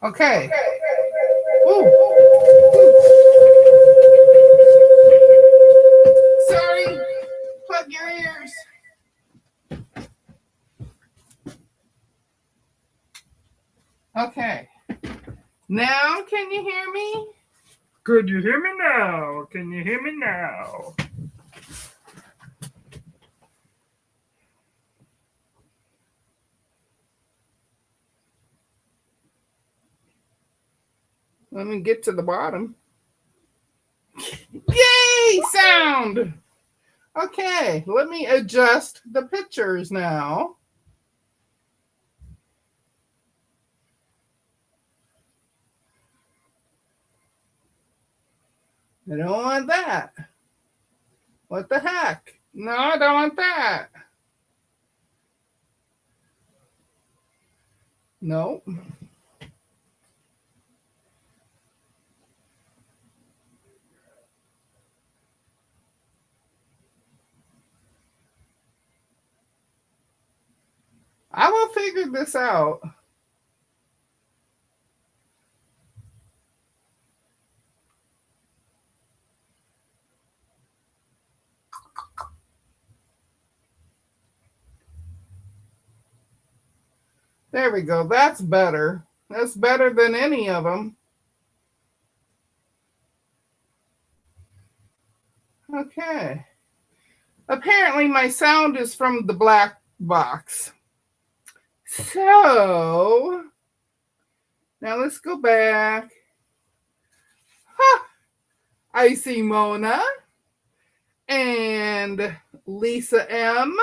Okay. Ooh. Sorry. Plug your ears. Okay. Now, can you hear me? Could you hear me now? Can you hear me now? Let me get to the bottom. Yay! Sound. Okay. Let me adjust the pictures now. I don't want that. What the heck? No, I don't want that. No. I will figure this out. There we go. That's better. That's better than any of them. Okay. Apparently, my sound is from the black box. So, now let's go back. Huh. I see Mona and Lisa M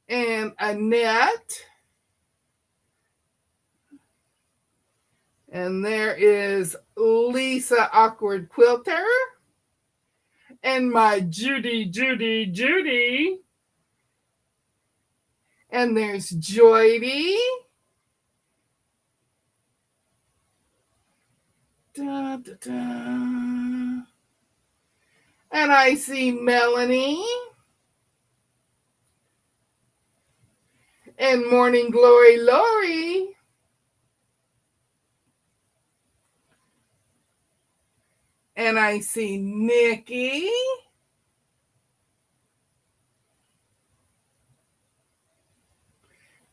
and Annette. And there is Lisa Awkward Quilter. And my Judy. And there's Joydy. Da, da, da. And I see Melanie. And Morning Glory Lori. And I see Nikki.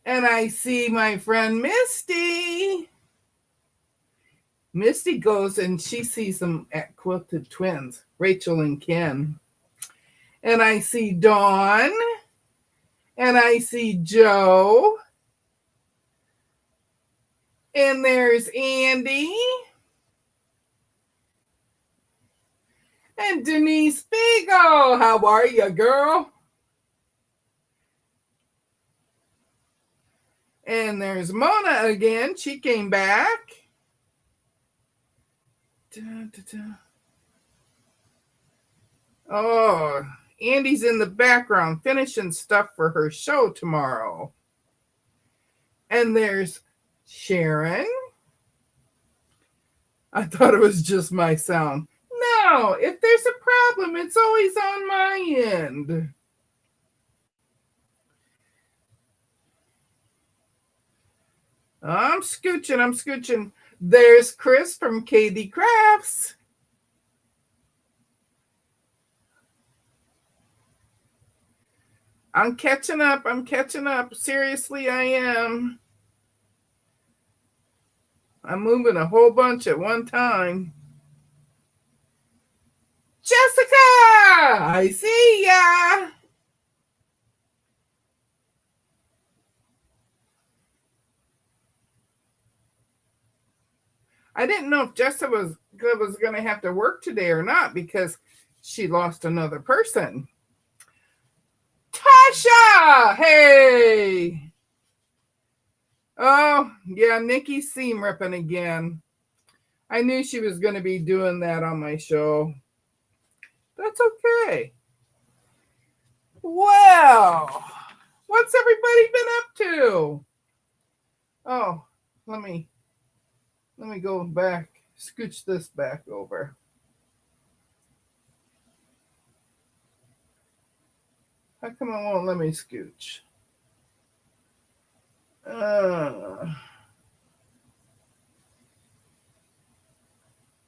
And I see my friend Misty. Misty goes and she sees them at Quilted Twins, Rachel and Ken. And I see Dawn. And I see Joe. And there's Andy. And Denise Spiegel. How are you, girl? And there's Mona again. She came back. Da, da, da. Oh, Andy's in the background finishing stuff for her show tomorrow. And there's Sharon. I thought it was just my sound. No, if there's a problem, it's always on my end. I'm scooching. There's Chris from KD Crafts. I'm catching up. Seriously, I am. I'm moving a whole bunch at one time. Jessica, I see ya. I didn't know if Jessica was going to have to work today or not because she lost another person. Tasha, hey. Oh, yeah, Nikki's seam ripping again. I knew she was going to be doing that on my show. That's okay. Well, what's everybody been up to? Oh, let me go back, scooch this back over. How come it won't let me scooch?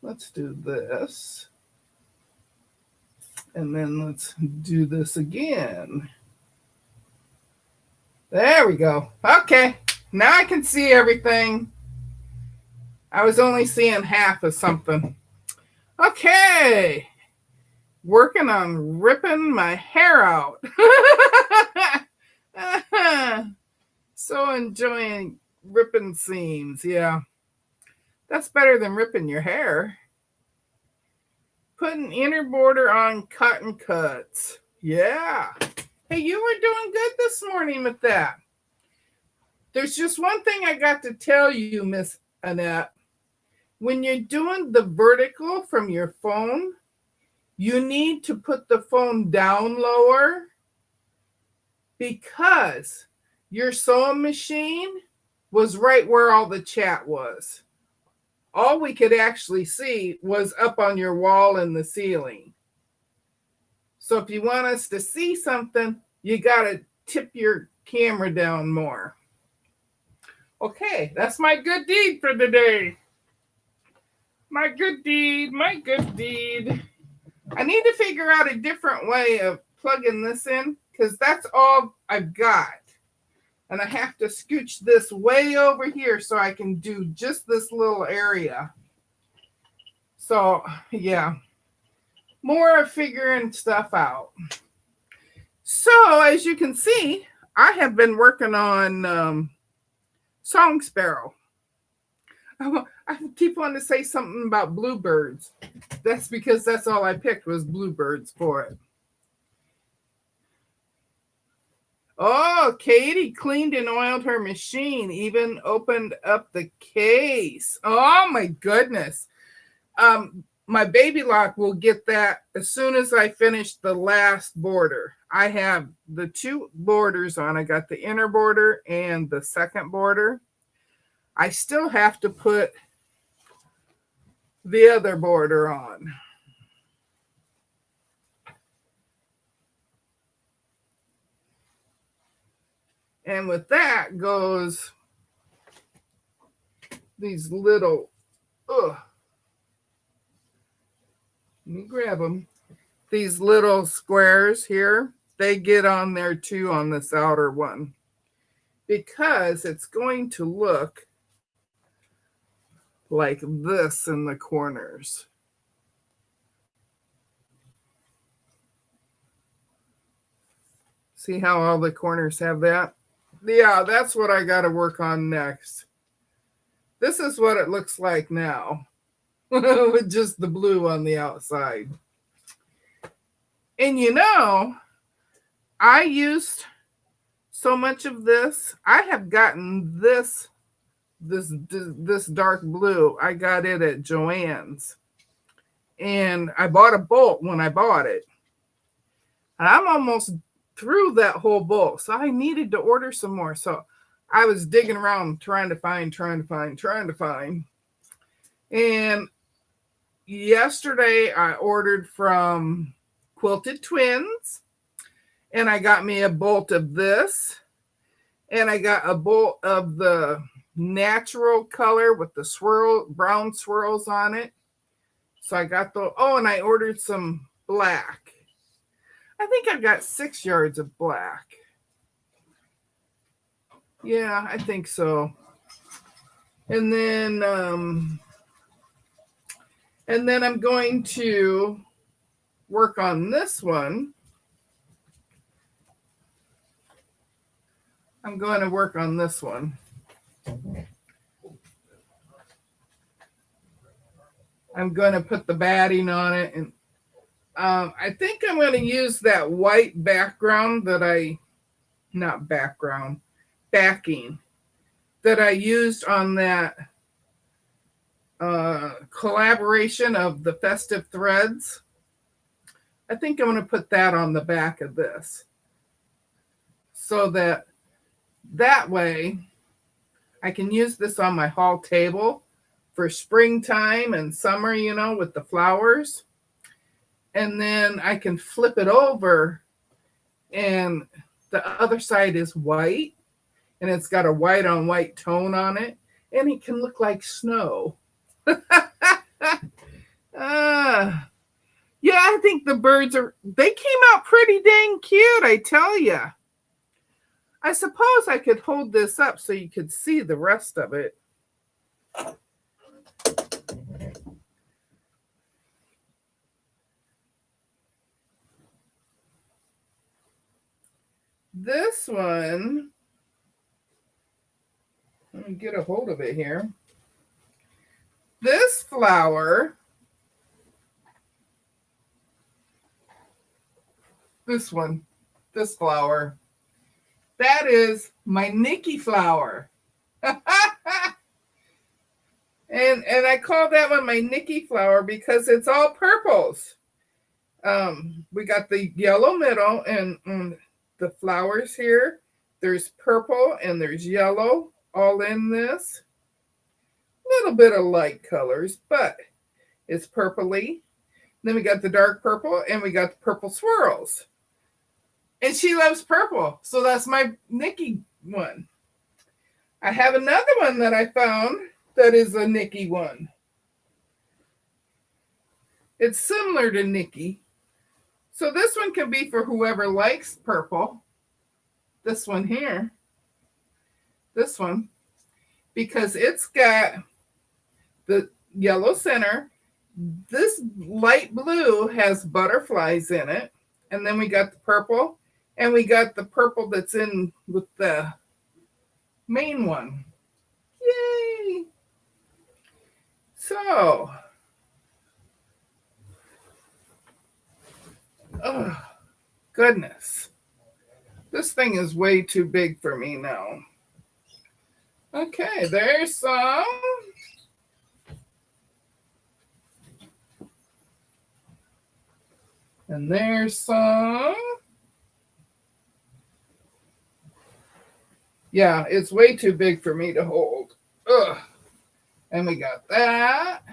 let's do this. And then let's do this again. There we go. Okay, now I can see everything. I was only seeing half of something. Okay, working on ripping my hair out. So enjoying ripping seams. Yeah, that's better than ripping your hair. Putting inner border on cotton cuts. Yeah. Hey, you were doing good this morning with that. There's just one thing I got to tell you, Miss Annette. When you're doing the vertical from your phone, you need to put the phone down lower because your sewing machine was right where all the chat was. All we could actually see was up on your wall in the ceiling. So if you want us to see something, you got to tip your camera down more. Okay, that's my good deed for the day. My good deed, my good deed. I need to figure out a different way of plugging this in because that's all I've got. And I have to scooch this way over here so I can do just this little area. So, yeah, more of figuring stuff out. So, as you can see, I have been working on Song Sparrow. I keep wanting to say something about bluebirds. That's because that's all I picked was bluebirds for it. Oh, Katie cleaned and oiled her machine, even opened up the case. Oh my goodness. My baby lock will get that as soon as I finish the last border. I have the two borders on. I got the inner border and the second border. I still have to put the other border on. And with that goes these little, let me grab them. These little squares here, they get on there too on this outer one because it's going to look like this in the corners. See how all the corners have that? Yeah, that's what I got to work on next. This is what it looks like now with just the blue on the outside. And you know, I used so much of this. I have gotten this dark blue. I got it at Joann's. And I bought a bolt when I bought it. And I'm almost through that whole bolt. So I needed to order some more. So I was digging around trying to find. And yesterday I ordered from Quilted Twins. And I got me a bolt of this. And I got a bolt of the natural color with the brown swirls on it. So I got and I ordered some black. I think I've got 6 yards of black. Yeah, I think so. And then I'm going to work on this one. I'm going to work on this one. I'm going to put the batting on it. And I think I'm going to use that white background backing that I used on that collaboration of the Festive Threads. I think I'm going to put that on the back of this so that way I can use this on my hall table for springtime and summer, with the flowers. And then I can flip it over and the other side is white and it's got a white on white tone on it and it can look like snow. Yeah, I think the birds they came out pretty dang cute, I tell you. I suppose I could hold this up so you could see the rest of it. This one, let me get a hold of it here. This flower, this flower, that is my Nikki flower. and I call that one my Nikki flower because it's all purples. We got the yellow middle and the flowers here. There's purple and there's yellow all in this. A little bit of light colors, but it's purpley. Then we got the dark purple and we got the purple swirls. And she loves purple, so that's my Nikki one. I have another one that I found that is a Nikki one. It's similar to Nikki. So this one can be for whoever likes purple. This one here. This one. Because it's got the yellow center. This light blue has butterflies in it. And then we got the purple. And we got the purple that's in with the main one. Yay! So, oh, goodness. This thing is way too big for me now. Okay, there's some. And there's some. Yeah, it's way too big for me to hold. Ugh. And we got that.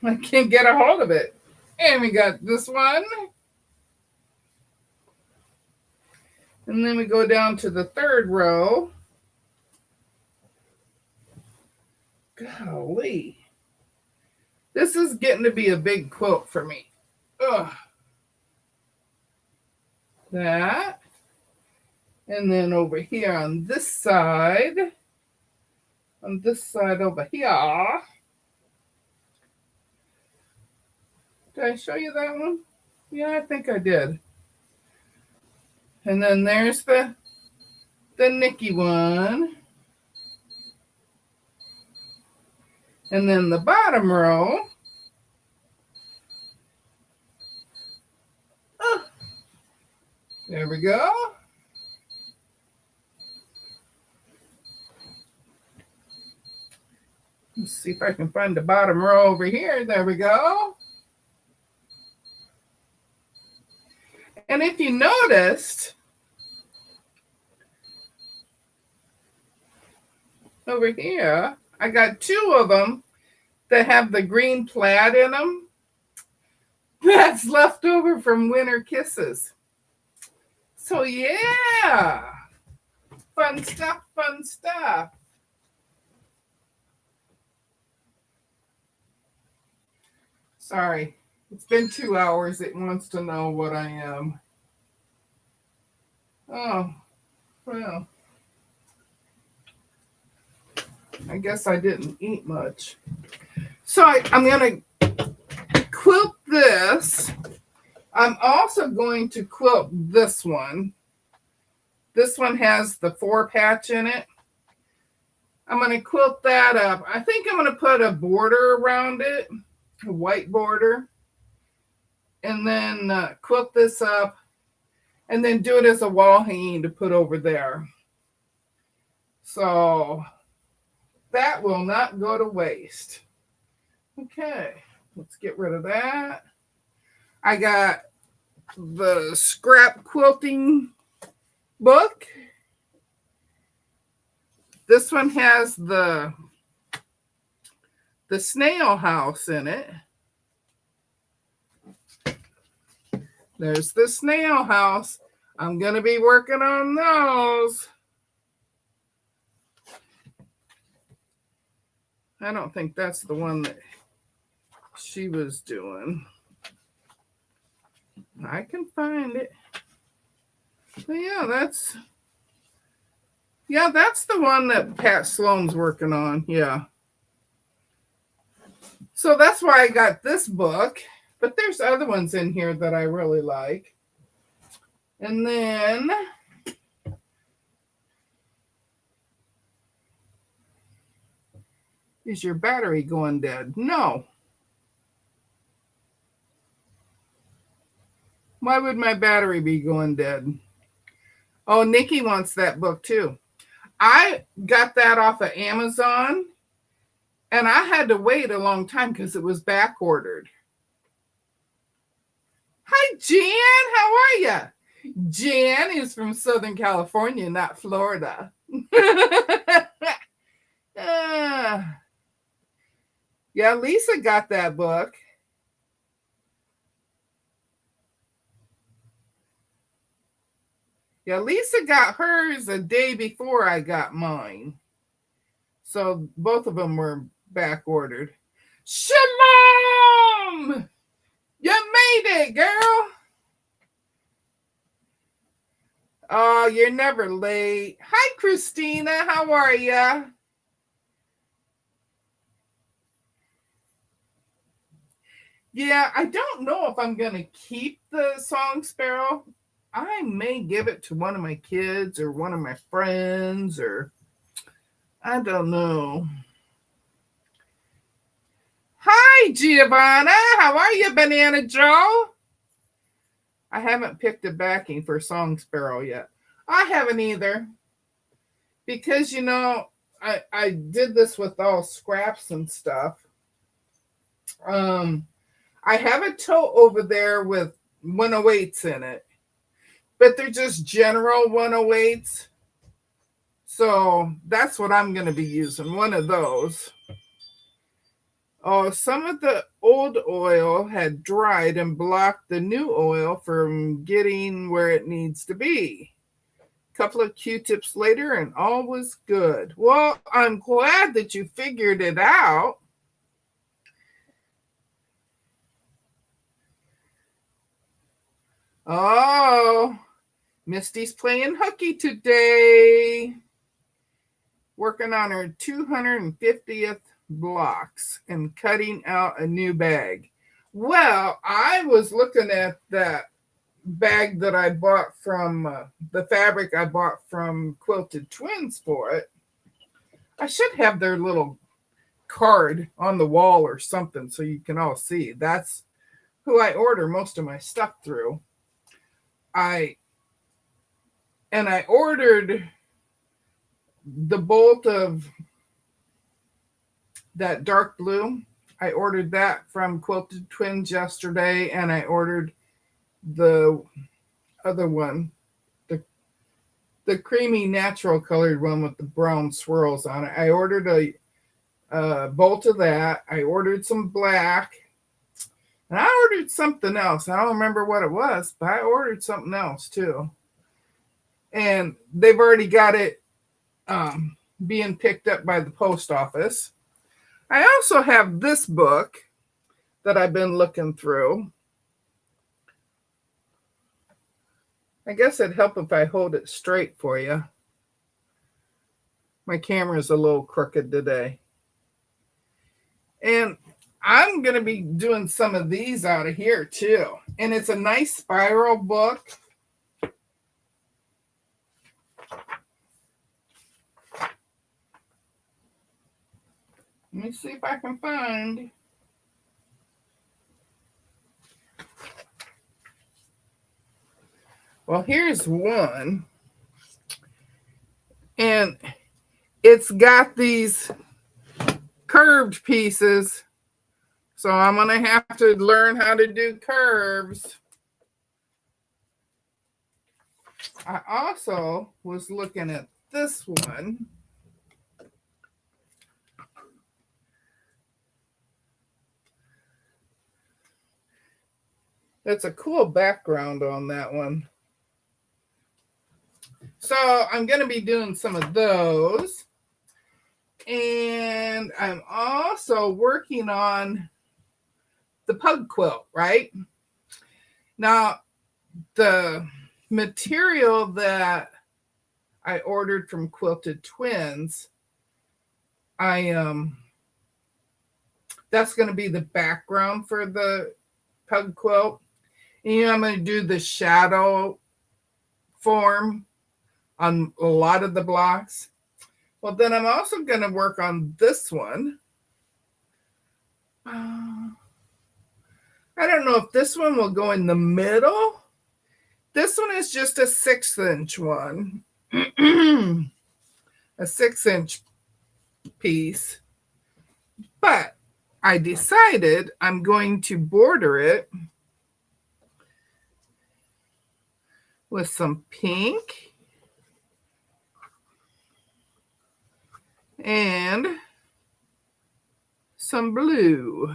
I can't get a hold of it. And we got this one. And then we go down to the third row. Golly. This is getting to be a big quilt for me. Ugh. That. And then over here on this side over here. Did I show you that one? Yeah, I think I did. And then there's the Nikki one. And then the bottom row. Oh, there we go. Let's see if I can find the bottom row over here. There we go. And if you noticed, over here, I got two of them that have the green plaid in them. That's left over from Winter Kisses. So yeah, fun stuff, fun stuff. Sorry, it's been 2 hours. It wants to know what I am. Oh, well. I guess I didn't eat much. So I'm going to quilt this. I'm also going to quilt this one. This one has the 4-patch in it. I'm going to quilt that up. I think I'm going to put a border around it, a white border, and then quilt this up, and then do it as a wall hanging to put over there. So that will not go to waste. Okay, let's get rid of that. I got the scrap quilting book. This one has the snail house in it. There's the snail house. I'm going to be working on those. I don't think that's the one that she was doing. I can find it. But yeah, that's the one that Pat Sloan's working on. Yeah. So that's why I got this book. But there's other ones in here that I really like. And then is your battery going dead? No. Why would my battery be going dead? Oh, Nikki wants that book too. I got that off of Amazon and I had to wait a long time because it was back ordered. Hi, Jan. How are you? Jan is from Southern California, not Florida. Yeah, Lisa got that book. Yeah, Lisa got hers a day before I got mine. So both of them were back ordered. Shalom! You made it, girl. Oh, you're never late. Hi, Christina. How are you? Yeah, I don't know if I'm going to keep the Song Sparrow. I may give it to one of my kids or one of my friends, or I don't know. Hi, Giovanna. How are you, Banana Joe? I haven't picked a backing for Song Sparrow yet. I haven't either. Because, I did this with all scraps and stuff. I have a tote over there with 108s in it. But they're just general 108s. So that's what I'm going to be using, one of those. Oh, some of the old oil had dried and blocked the new oil from getting where it needs to be. A couple of Q-tips later and all was good. Well, I'm glad that you figured it out. Oh, Misty's playing hooky today. Working on her 250th blocks and cutting out a new bag. Well, I was looking at that bag that I bought from the fabric I bought from Quilted Twins for it. I should have their little card on the wall or something so you can all see. That's who I order most of my stuff through. I ordered the bolt of that dark blue. I ordered that from Quilted Twins yesterday, and I ordered the other one, the creamy natural colored one with the brown swirls on it. I ordered a bolt of that. I ordered some black, and I ordered something else. I don't remember what it was, but I ordered something else too. And they've already got it being picked up by the post office. I also have this book that I've been looking through. I guess it'd help if I hold it straight for you. My camera's a little crooked today. And I'm going to be doing some of these out of here too. And it's a nice spiral book. Let me see if I can find. Well, here's one. And it's got these curved pieces. So I'm going to have to learn how to do curves. I also was looking at this one. It's a cool background on that one. So I'm going to be doing some of those. And I'm also working on the pug quilt, right? Now, the material that I ordered from Quilted Twins, that's going to be the background for the pug quilt. And I'm going to do the shadow form on a lot of the blocks. Well, then I'm also going to work on this one. I don't know if this one will go in the middle. This one is just a 6-inch one, a 6-inch piece. But I decided I'm going to border it with some pink and some blue.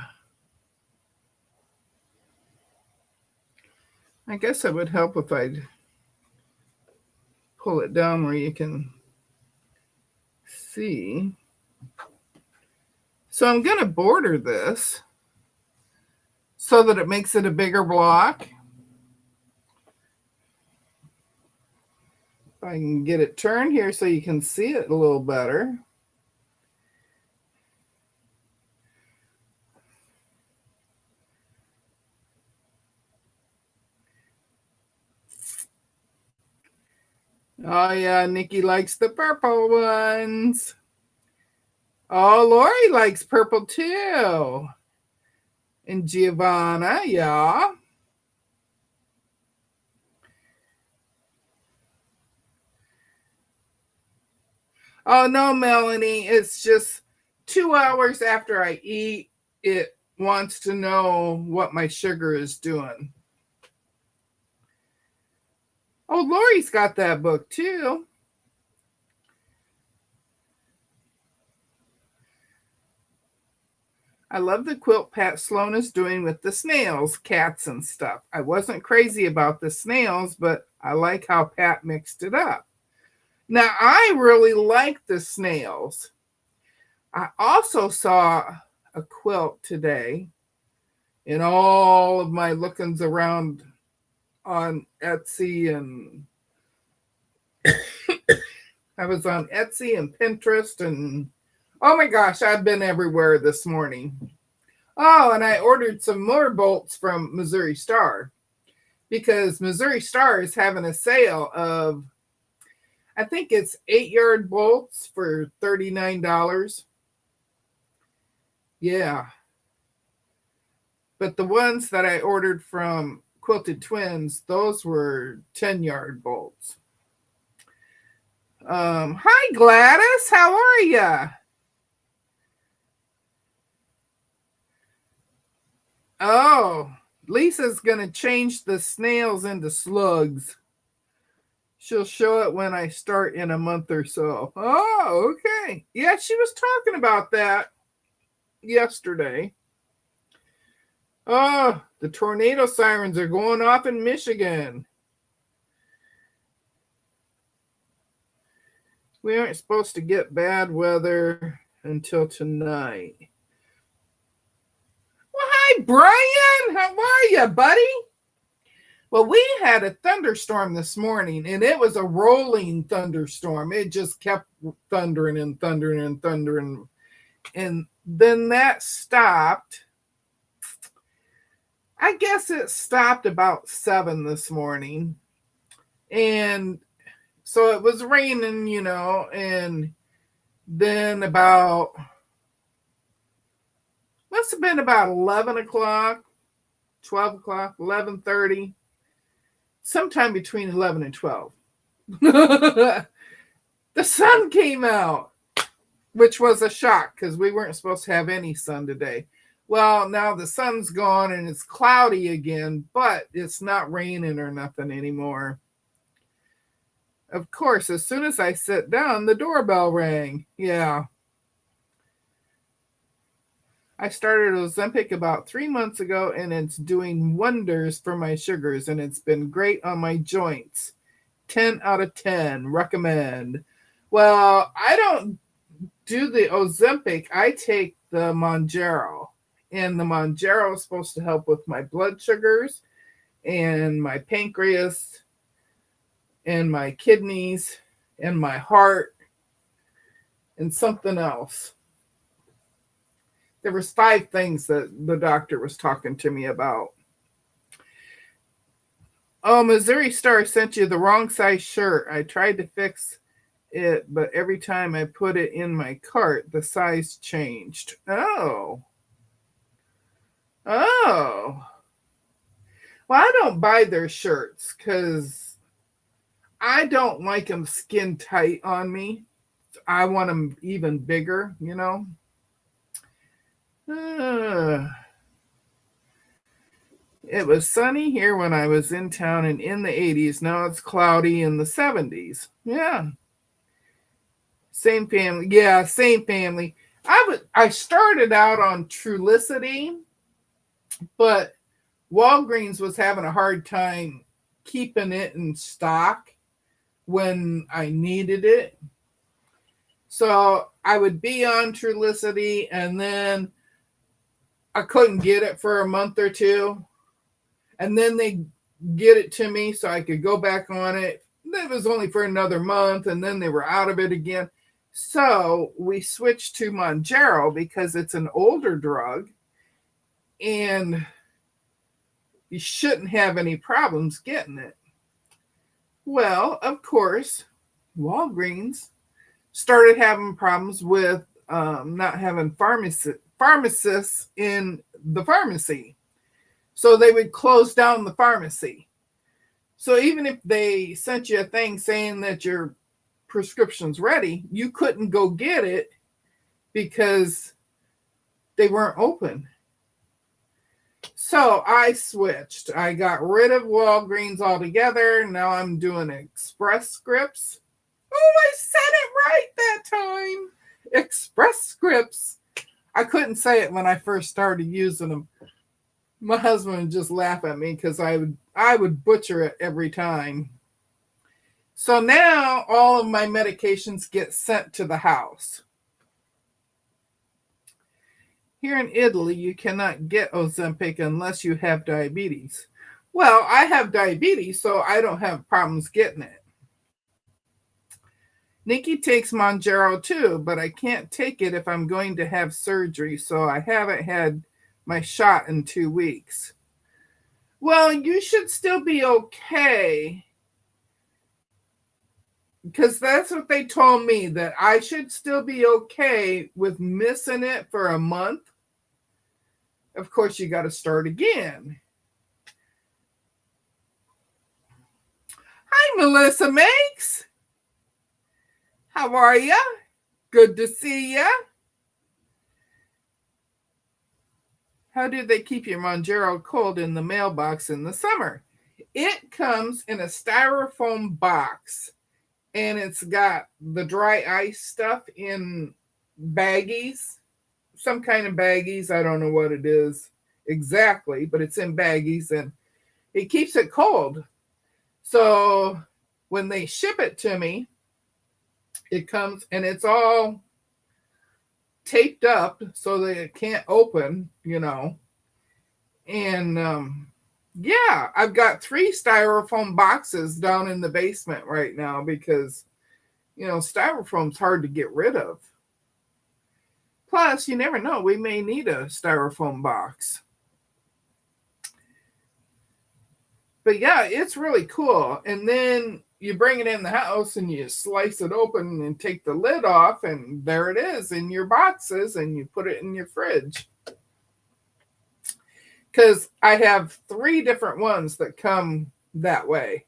I guess it would help if I'd pull it down where you can see. So I'm going to border this so that it makes it a bigger block. If I can get it turned here so you can see it a little better. Oh yeah, Nikki likes the purple ones. Oh, Lori likes purple too. And Giovanna, yeah. Oh no, Melanie, it's just 2 hours after I eat, it wants to know what my sugar is doing. Oh, Lori's got that book too. I love the quilt Pat Sloan is doing with the snails, cats, and stuff. I wasn't crazy about the snails, but I like how Pat mixed it up. Now, I really like the snails. I also saw a quilt today in all of my lookings around on Etsy, and I was on Etsy and Pinterest, and oh my gosh, I've been everywhere this morning. Oh, and I ordered some more bolts from Missouri Star because Missouri Star is having a sale of, I think it's 8-yard bolts for $39. Yeah. But the ones that I ordered from Quilted Twins, those were 10-yard bolts. Hi, Gladys. How are you? Oh, Lisa's going to change the snails into slugs. She'll show it when I start in a month or so. Oh, okay. Yeah, she was talking about that yesterday. Oh, the tornado sirens are going off in Michigan. We aren't supposed to get bad weather until tonight. Well, hi, Brian. How are you, buddy? Well, we had a thunderstorm this morning, and it was a rolling thunderstorm. It just kept thundering and thundering and thundering. And then that stopped. I guess it stopped about 7 this morning. And so it was raining, and then must have been about 11 o'clock, 12 o'clock, 11:30, sometime between 11 and 12. The sun came out, which was a shock because we weren't supposed to have any sun today. Well, now the sun's gone and it's cloudy again, but it's not raining or nothing anymore. Of course, as soon as I sit down, the doorbell rang. Yeah. I started Ozempic about 3 months ago, and it's doing wonders for my sugars, and it's been great on my joints. 10 out of 10. Recommend. Well, I don't do the Ozempic. I take the Mounjaro. And the Mounjaro is supposed to help with my blood sugars and my pancreas and my kidneys and my heart and something else. There was 5 things that the doctor was talking to me about. Oh, Missouri Star sent you the wrong size shirt. I tried to fix it, but every time I put it in my cart, the size changed. Oh. Well, I don't buy their shirts because I don't like them skin tight on me. I want them even bigger, you know. It was sunny here when I was in town and in the 80s. Now it's cloudy in the 70s. Yeah. Same family. Yeah, same family. I started out on Trulicity, but Walgreens was having a hard time keeping it in stock when I needed it. So I would be on Trulicity and then I couldn't get it for a month or two. And then they get it to me so I could go back on it. It was only for another month and then they were out of it again. So we switched to Mounjaro because it's an older drug and you shouldn't have any problems getting it. Well, of course, Walgreens started having problems with not having pharmacists in the pharmacy. So they would close down the pharmacy. So even if they sent you a thing saying that your prescription's ready, you couldn't go get it because they weren't open. So I switched. I got rid of Walgreens altogether. Now I'm doing Express Scripts. Oh, I said it right that time. Express Scripts. I couldn't say it when I first started using them. My husband would just laugh at me because I would butcher it every time. So now all of my medications get sent to the house. Here in Italy, you cannot get Ozempic unless you have diabetes. Well, I have diabetes, so I don't have problems getting it. Nikki takes Mounjaro too, but I can't take it if I'm going to have surgery, so I haven't had my shot in 2 weeks. Well, you should still be okay, because that's what they told me, that I should still be okay with missing it for a month. Of course, you got to start again. Hi, Melissa Makes. How are ya? Good to see ya. How do they keep your Mounjaro cold in the mailbox in the summer? It comes in a styrofoam box, and it's got the dry ice stuff in baggies. Some kind of baggies. I don't know what it is exactly, but it's in baggies and it keeps it cold. So when they ship it to me, it comes and it's all taped up so that it can't open, you know. And yeah, I've got 3 styrofoam boxes down in the basement right now because, you know, styrofoam's hard to get rid of. Plus, you never know, we may need a styrofoam box. But yeah, it's really cool. And then you bring it in the house and you slice it open and take the lid off, and there it is in your boxes, and you put it in your fridge. Because I have 3 different ones that come that way.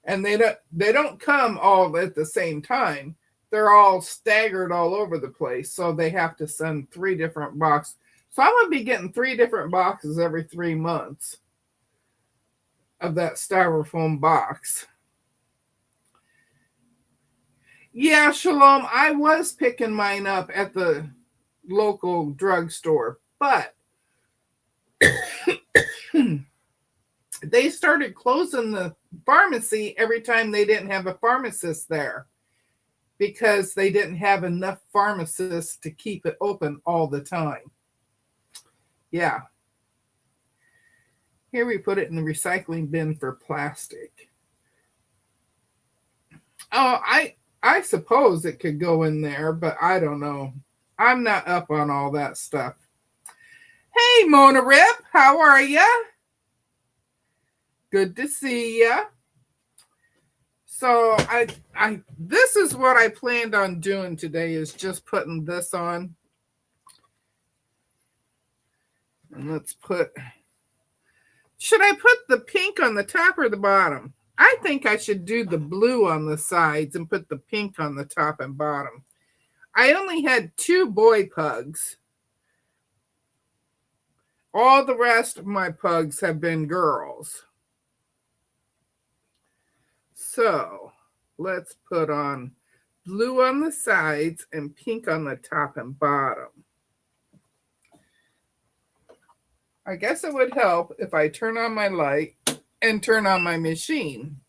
And they don't come all at the same time. They're all staggered all over the place. So they have to send 3 different boxes. So I'm going to be getting 3 different boxes every 3 months of that styrofoam box. Yeah, Shalom, I was picking mine up at the local drugstore, but they started closing the pharmacy every time they didn't have a pharmacist there because they didn't have enough pharmacists to keep it open all the time. Yeah. Here we put it in the recycling bin for plastic. Oh, I suppose it could go in there, but I don't know. I'm not up on all that stuff. Hey, Mona Rip, how are ya? Good to see ya. So I this is what I planned on doing today, is just putting this on. And let's put, should I put the pink on the top or the bottom? I think I should do the blue on the sides and put the pink on the top and bottom. I only had 2 boy pugs. All the rest of my pugs have been girls. So let's put on blue on the sides and pink on the top and bottom. I guess it would help if I turn on my light and turn on my machine.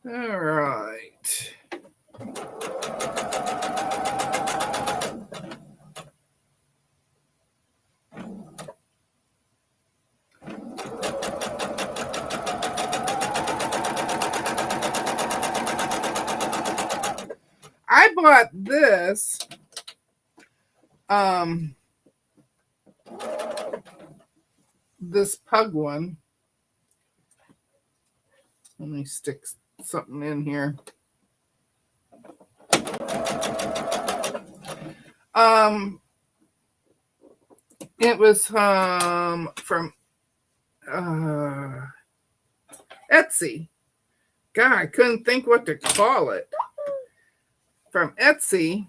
All right. I bought this this pug one. Let me stick something in here. It was from Etsy. God, I couldn't think what to call it. From Etsy.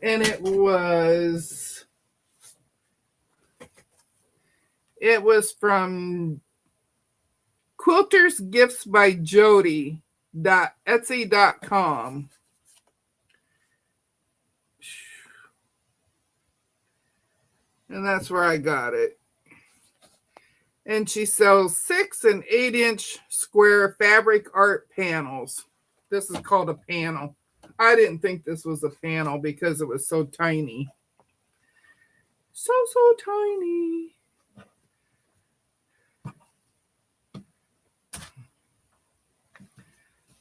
And it was from Quilters Gifts by Jody.etsy.com. And that's where I got it. And she sells 6 and 8-inch square fabric art panels. This is called a panel. I didn't think this was a panel because it was so tiny. So tiny.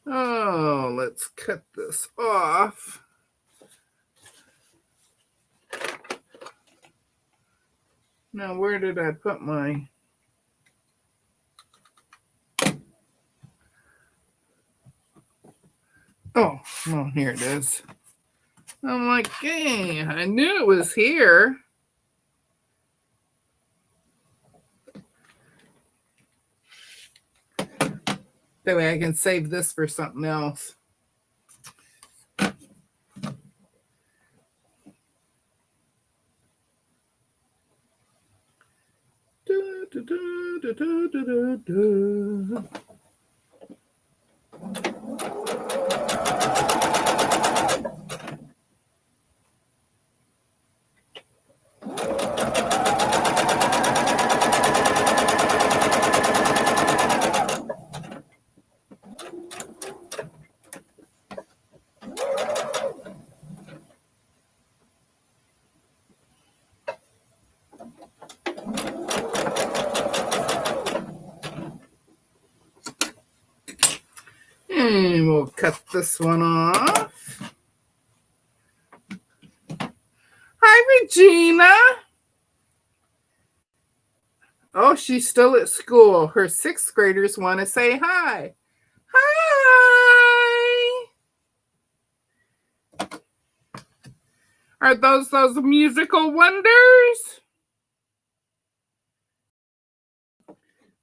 Oh, let's cut this off. Now, where did I put my... Oh, well, here it is. I'm like, hey, I knew it was here. That way I can save this for something else. Da, da, da, da, da, da, da. And we'll cut this one off. Hi, Regina. Oh, she's still at school. Her 6th graders want to say hi. Hi. Are those musical wonders?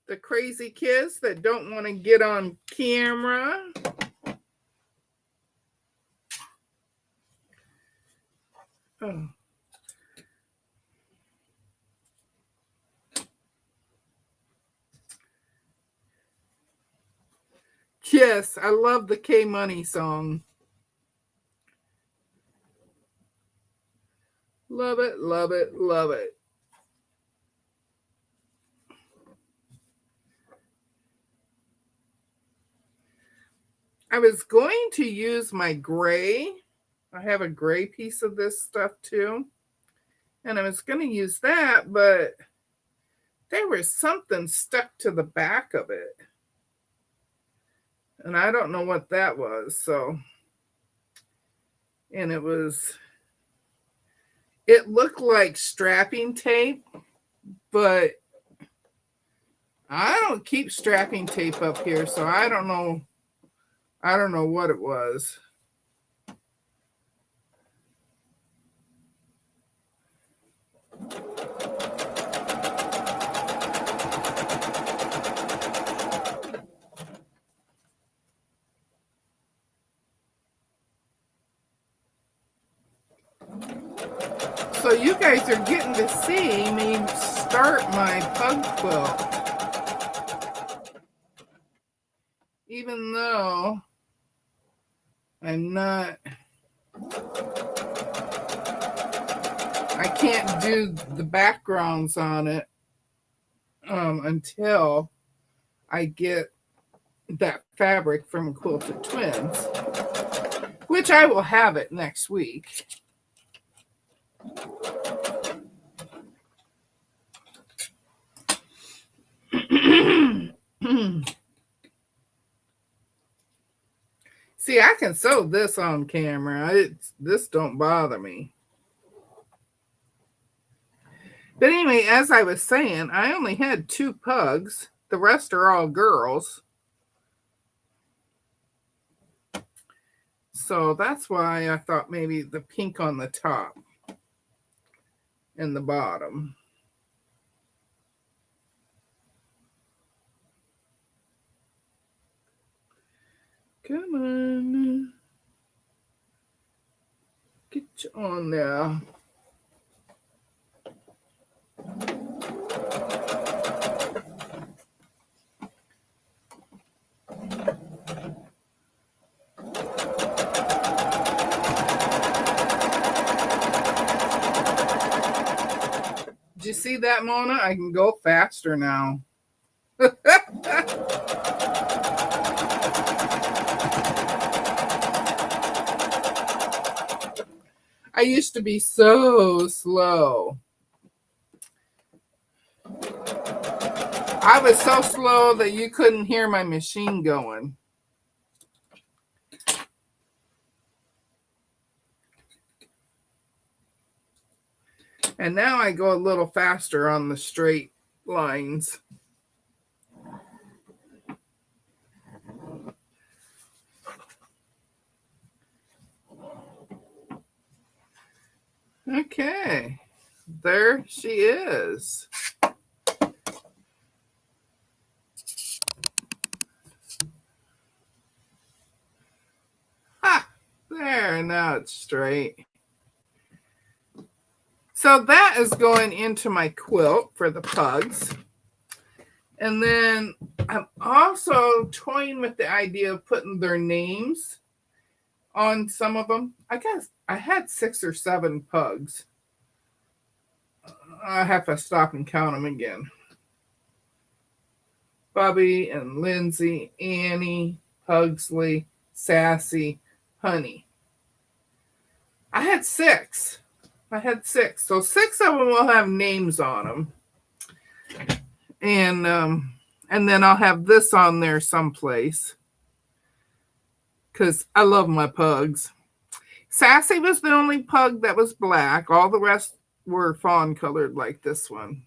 The crazy kids that don't want to get on camera. Oh. Yes, I love the K Money song. Love it, love it, love it. I was going to use my gray. I have a gray piece of this stuff too. And I was going to use that, but there was something stuck to the back of it. And I don't know what that was. So, and it looked like strapping tape, but I don't keep strapping tape up here, so I don't know what it was. So you guys are getting to see me start my pug quilt. Even though I can't do the backgrounds on it until I get that fabric from Quilted Twins, which I will have it next week. See, I can sew this on camera. This don't bother me. But anyway, as I was saying, I only had 2 pugs. The rest are all girls. So that's why I thought maybe the pink on the top and the bottom. Come on. Get you on there. Did you see that, Mona? I can go faster now. I used to be so slow. I was so slow that you couldn't hear my machine going. And now I go a little faster on the straight lines. Okay, there she is. Ha! There, now it's straight. So that is going into my quilt for the pugs. And then I'm also toying with the idea of putting their names on some of them. I guess I had 6 or 7 pugs. I have to stop and count them again. Bubby and Lindsay, Annie, Pugsley, Sassy, Honey. I had 6. So 6 of them will have names on them. And then I'll have this on there someplace. Because I love my pugs. Sassy was the only pug that was black. All the rest were fawn colored like this one.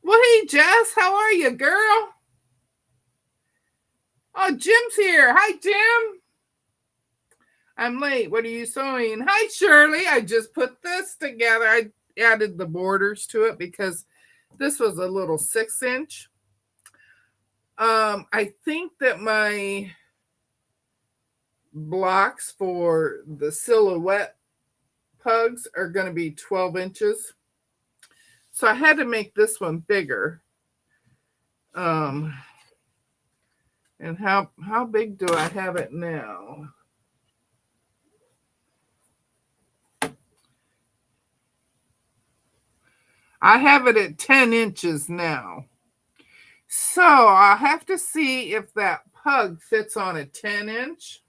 Well, hey, Jess, how are you, girl? Oh, Jim's here. Hi, Jim. I'm late. What are you sewing? Hi, Shirley. I just put this together. I added the borders to it because this was a little 6-inch. I think that my blocks for the silhouette pugs are going to be 12 inches. So I had to make this one bigger. And how big do I have it now? I have it at 10 inches now. So I'll have to see if that pug fits on a 10-inch.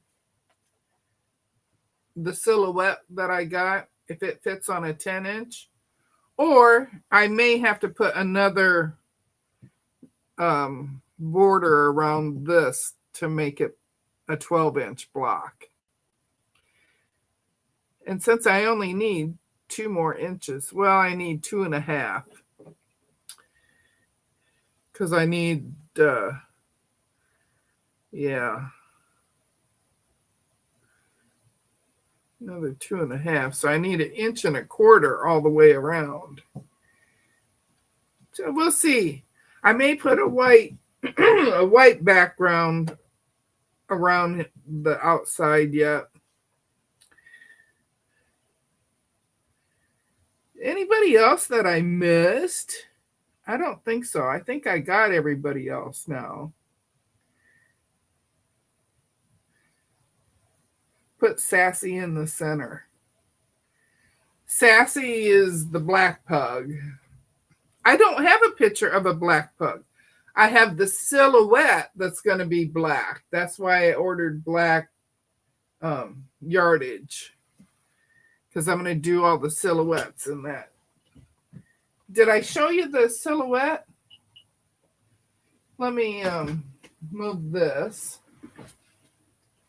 The silhouette that I got, if it fits on a 10-inch. Or I may have to put another border around this to make it a 12-inch block. And since I only need 2 more inches, well, I need 2.5. Because I need, another 2.5. So I need 1.25 inches all the way around. So we'll see. I may put a white a white background around the outside yet. Anybody else that I missed? I don't think so. I think I got everybody else now. Put Sassy in the center. Sassy is the black pug. I don't have a picture of a black pug. I have the silhouette that's going to be black. That's why I ordered black yardage. Because I'm going to do all the silhouettes in that. Did I show you the silhouette? Let me move this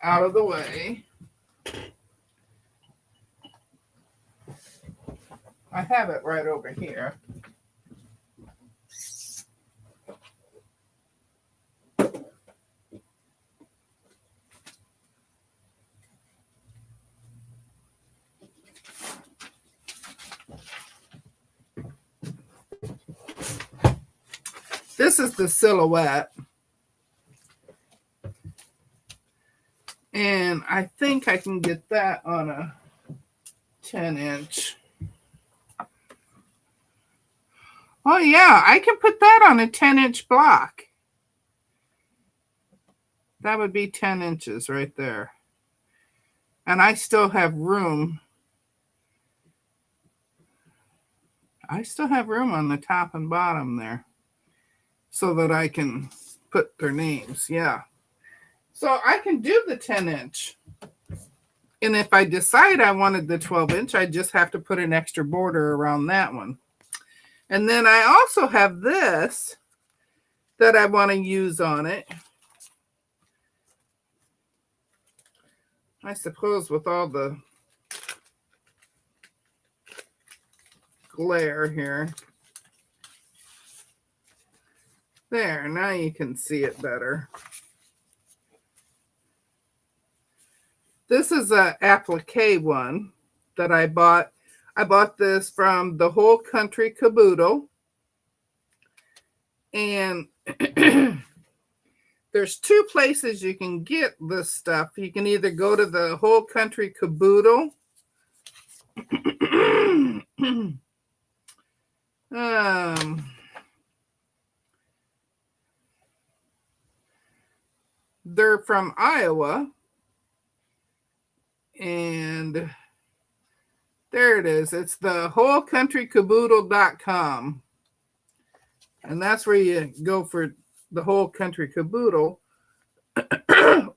out of the way. I have it right over here. This is the silhouette. And I think I can get that on a 10-inch. Oh, yeah, I can put that on a 10-inch block. That would be 10 inches right there. And I still have room. I still have room on the top and bottom there so that I can put their names. Yeah. So I can do the 10-inch. And if I decide I wanted the 12-inch, I just have to put an extra border around that one. And then I also have this that I want to use on it. I suppose with all the glare here. There, now you can see it better. This is an applique one that I bought. I bought this from the Whole Country Caboodle. And there's 2 places you can get this stuff. You can either go to the Whole Country Caboodle. They're from Iowa. And there it is. It's the wholecountrycaboodle.com. And that's where you go for the Whole Country Caboodle.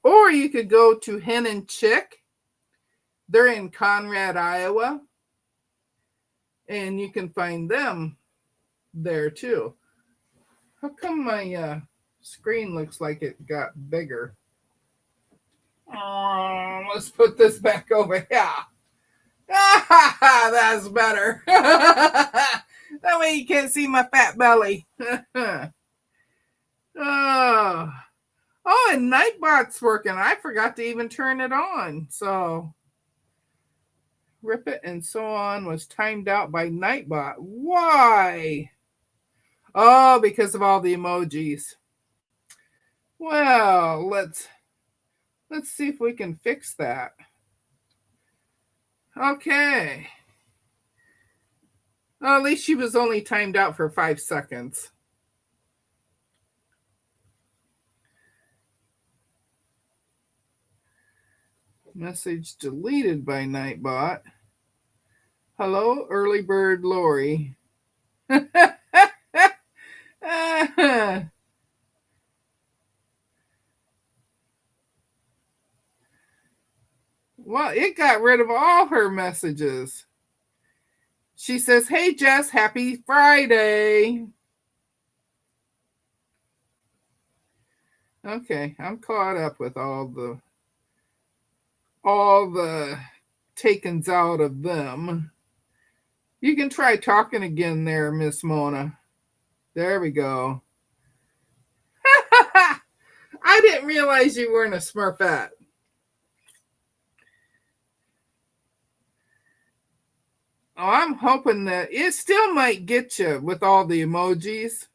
Or you could go to Hen and Chick. They're in Conrad, Iowa. And you can find them there too. How come my screen looks like it got bigger? Let's put this back over here. That's better. That way you can't see my fat belly. Oh, and Nightbot's working. I forgot to even turn it on. So, Rip It and So On was timed out by Nightbot. Why? Oh, because of all the emojis. Well, let's see if we can fix that. Okay. Well, at least she was only timed out for 5 seconds. Message deleted by Nightbot. Hello, early bird Lori. Well, it got rid of all her messages. She says, hey, Jess, happy Friday. Okay, I'm caught up with all the takens out of them. You can try talking again there, Miss Mona. There we go. I didn't realize you weren't a Smurfette. Oh, I'm hoping that it still might get you with all the emojis,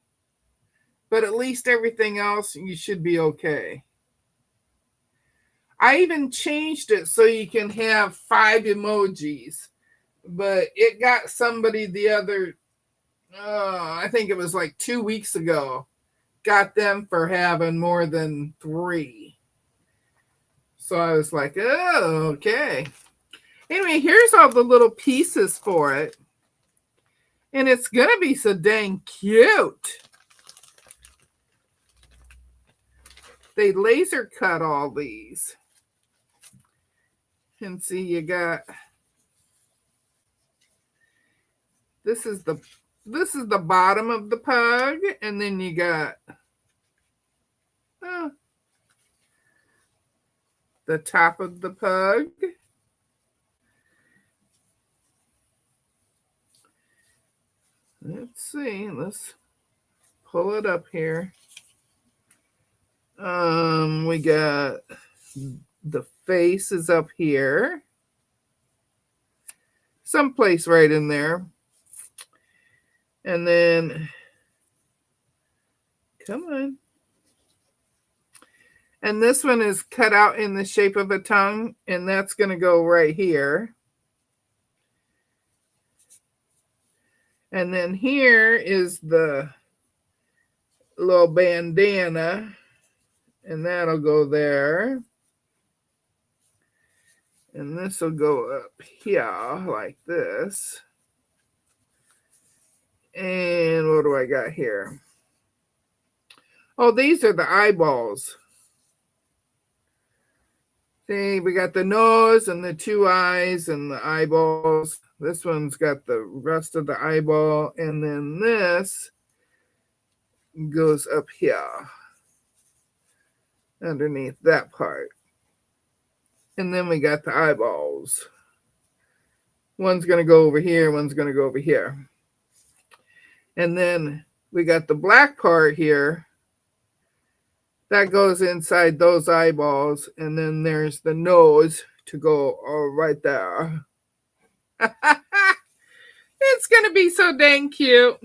but at least everything else, you should be okay. I even changed it so you can have 5 emojis, but it got somebody the other, I think it was like 2 weeks ago, got them for having more than 3. So I was like, oh, okay. Anyway, here's all the little pieces for it. And it's going to be so dang cute. They laser cut all these. And see, you got, this is the bottom of the pug, and then you got the top of the pug. Let's see. Let's pull it up here. We got the face is up here. Someplace right in there. And then, come on. And this one is cut out in the shape of a tongue, and that's going to go right here. And then here is the little bandana, and that'll go there. And this will go up here like this. And what do I got here? Oh, these are the eyeballs. See, we got the nose and the 2 eyes and the eyeballs. This one's got the rest of the eyeball. And then this goes up here underneath that part. And then we got the eyeballs. One's going to go over here. One's going to go over here. And then we got the black part here. That goes inside those eyeballs. And then there's the nose to go right there. It's going to be so dang cute.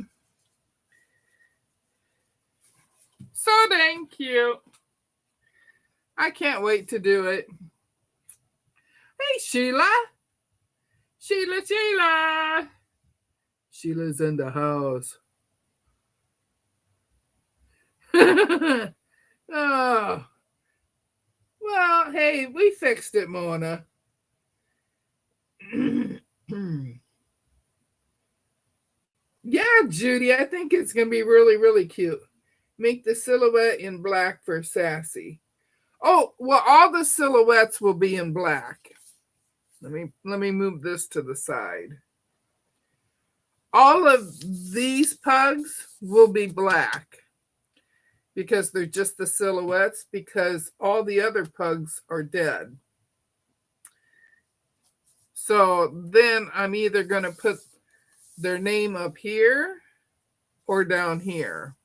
So dang cute. I can't wait to do it. Hey, Sheila. Sheila. Sheila's in the house. Oh. Well, hey, we fixed it, Mona. Yeah, Judy, I think it's going to be really, really cute. Make the silhouette in black for Sassy. Oh, well, all the silhouettes will be in black. Let me move this to the side. All of these pugs will be black because they're just the silhouettes, because all the other pugs are dead. So then I'm either going to put their name up here or down here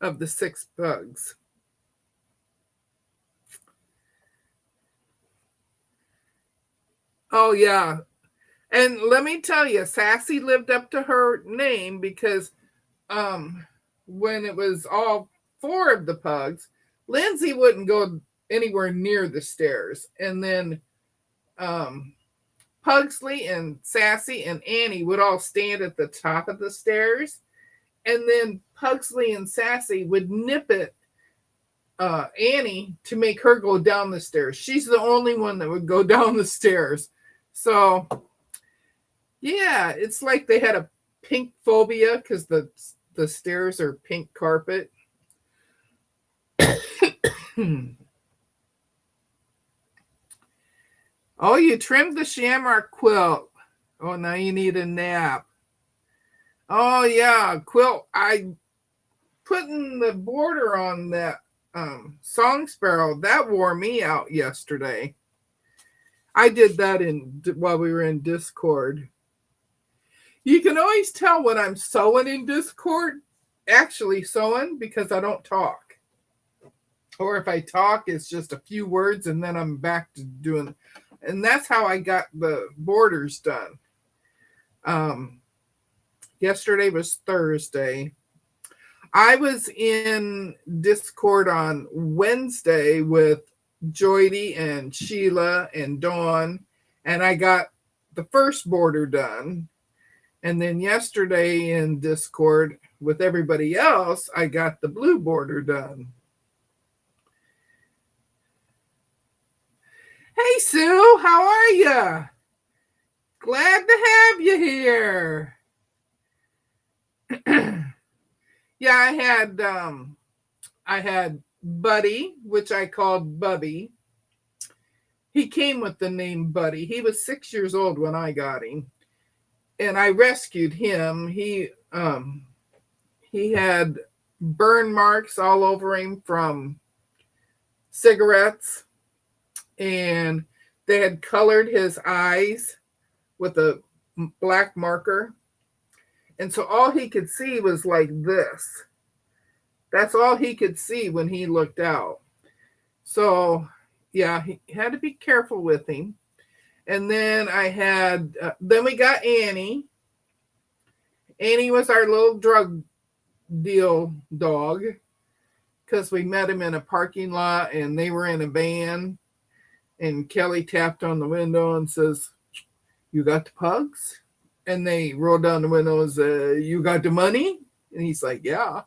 of the 6 pugs. Oh, yeah. And let me tell you, Sassy lived up to her name because when it was all 4 of the pugs, Lindsay wouldn't go anywhere near the stairs. And then Pugsley and Sassy and Annie would all stand at the top of the stairs. And then Pugsley and Sassy would nip it Annie to make her go down the stairs. She's the only one that would go down the stairs. So, yeah, it's like they had a pink phobia because the stairs are pink carpet. Oh, you trimmed the shamrock quilt. Oh, now you need a nap. Oh, yeah, quilt. I putting the border on that song sparrow, that wore me out yesterday. I did that while we were in Discord. You can always tell when I'm sewing in Discord, actually sewing, because I don't talk. Or if I talk, it's just a few words and then I'm back to doing. And that's how I got the borders done. Yesterday was Thursday. I was in Discord on Wednesday with Joydy and Sheila and Dawn, and I got the first border done. And then yesterday in Discord with everybody else, I got the blue border done. Hey, Sue, how are you? Glad to have you here. Yeah, I had Buddy, which I called Bubby. He came with the name Buddy. He was 6 years old when I got him, and I rescued him. He had burn marks all over him from cigarettes, and they had colored his eyes with a black marker. And so all he could see was like this. That's all he could see when he looked out. So, yeah, he had to be careful with him. And then then we got Annie. Annie was our little drug deal dog because we met him in a parking lot and they were in a van. And Kelly tapped on the window and says, "You got the pugs?" And they rolled down the windows, "You got the money?" And he's like, "Yeah."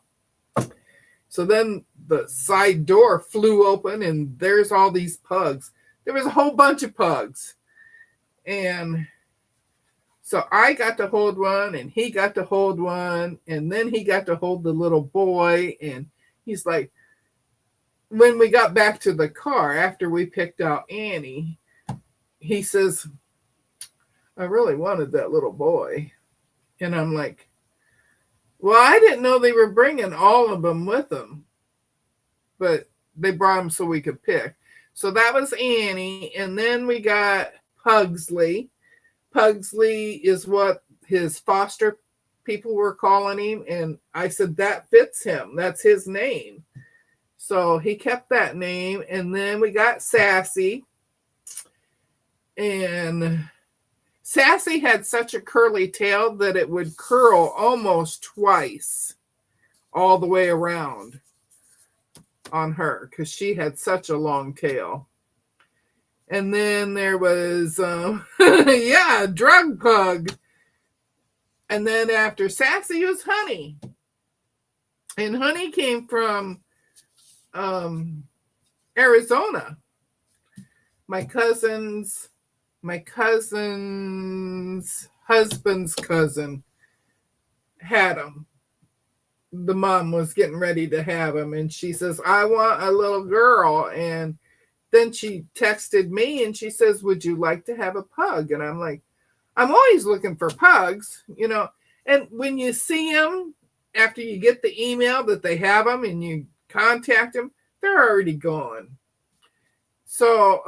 So then the side door flew open and there's all these pugs. There was a whole bunch of pugs. And so I got to hold one and he got to hold one. And then he got to hold the little boy. And he's like, when we got back to the car after we picked out Annie, he says, "I really wanted that little boy." And I'm like, well, I didn't know they were bringing all of them with them, but they brought them so we could pick. So that was Annie. And then we got Pugsley. Pugsley is what his foster people were calling him. And I said, that fits him. That's his name. So he kept that name. And then we got Sassy. And Sassy had such a curly tail that it would curl almost twice all the way around on her because she had such a long tail. And then there was, Drug Pug. And then after Sassy was Honey. And Honey came from Arizona. My cousin's husband's cousin had him. The mom was getting ready to have him, and she says, "I want a little girl." And then she texted me and she says, "Would you like to have a pug?" And I'm like, I'm always looking for pugs, and when you see them after you get the email that they have them and you contact them, they're already gone. So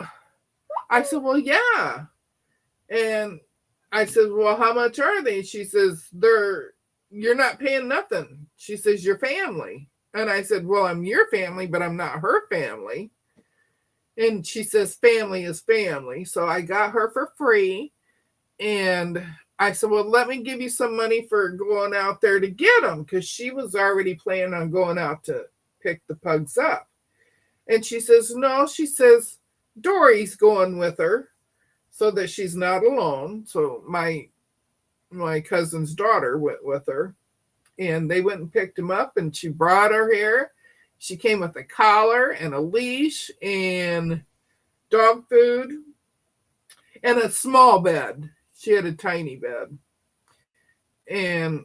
I said, well, yeah. And I said, well, how much are they? She says, you're not paying nothing. She says, your family. And I said, well, I'm your family, but I'm not her family. And she says, family is family. So I got her for free. And I said, well, let me give you some money for going out there to get them, because she was already planning on going out to pick the pugs up. And she says, no, she says, Dory's going with her so that she's not alone. So my cousin's daughter went with her, and they went and picked him up, and she brought her here. She came with a collar and a leash and dog food and a small bed. She had a tiny bed. And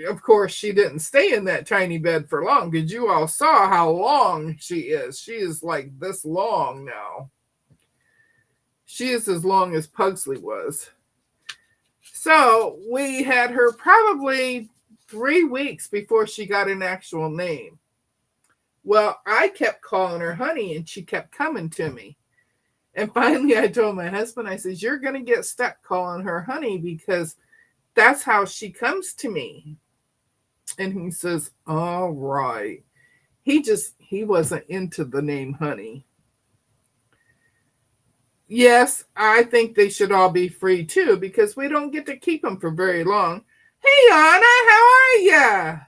of course, she didn't stay in that tiny bed for long because you all saw how long she is. She is like this long now. She is as long as Pugsley was. So we had her probably 3 weeks before she got an actual name. Well, I kept calling her Honey and she kept coming to me. And finally I told my husband, I said, you're going to get stuck calling her Honey because that's how she comes to me. And he says, all right. He wasn't into the name Honey. Yes, I think they should all be free too because we don't get to keep them for very long. Hey, Anna, how are ya?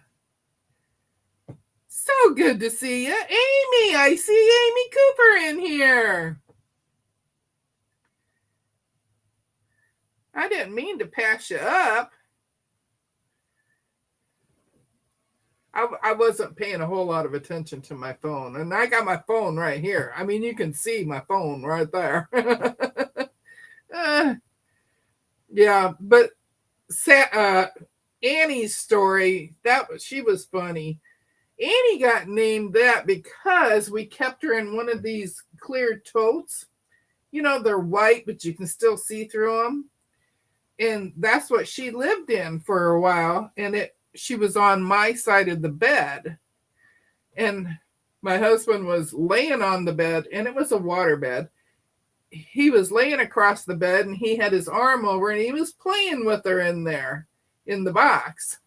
So good to see you. Amy, I see Amy Cooper in here. I didn't mean to pass you up. I wasn't paying a whole lot of attention to my phone. And I got my phone right here. I mean, you can see my phone right there. Yeah, but Annie's story, she was funny. Annie got named that because we kept her in one of these clear totes. You know, they're white, but you can still see through them. And that's what she lived in for a while. And she was on my side of the bed. And my husband was laying on the bed, and it was a water bed. He was laying across the bed, and he had his arm over, and he was playing with her in there in the box.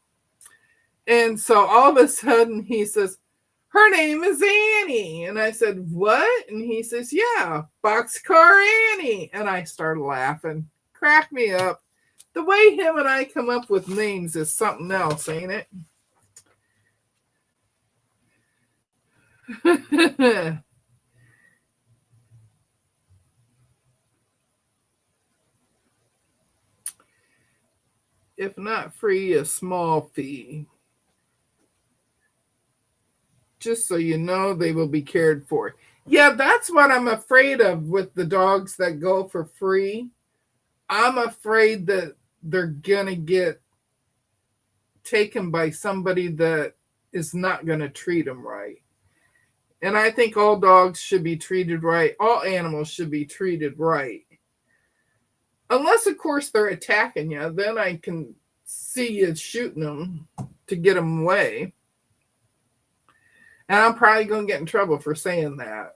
And so all of a sudden he says, her name is Annie. And I said, what? And he says, yeah, Boxcar Annie. And I started laughing. Cracked me up. The way him and I come up with names is something else, ain't it? If not free, a small fee. Just so you know, they will be cared for. Yeah, that's what I'm afraid of with the dogs that go for free. I'm afraid that they're going to get taken by somebody that is not going to treat them right. And I think all dogs should be treated right. All animals should be treated right. Unless, of course, they're attacking you. Then I can see you shooting them to get them away. And I'm probably going to get in trouble for saying that.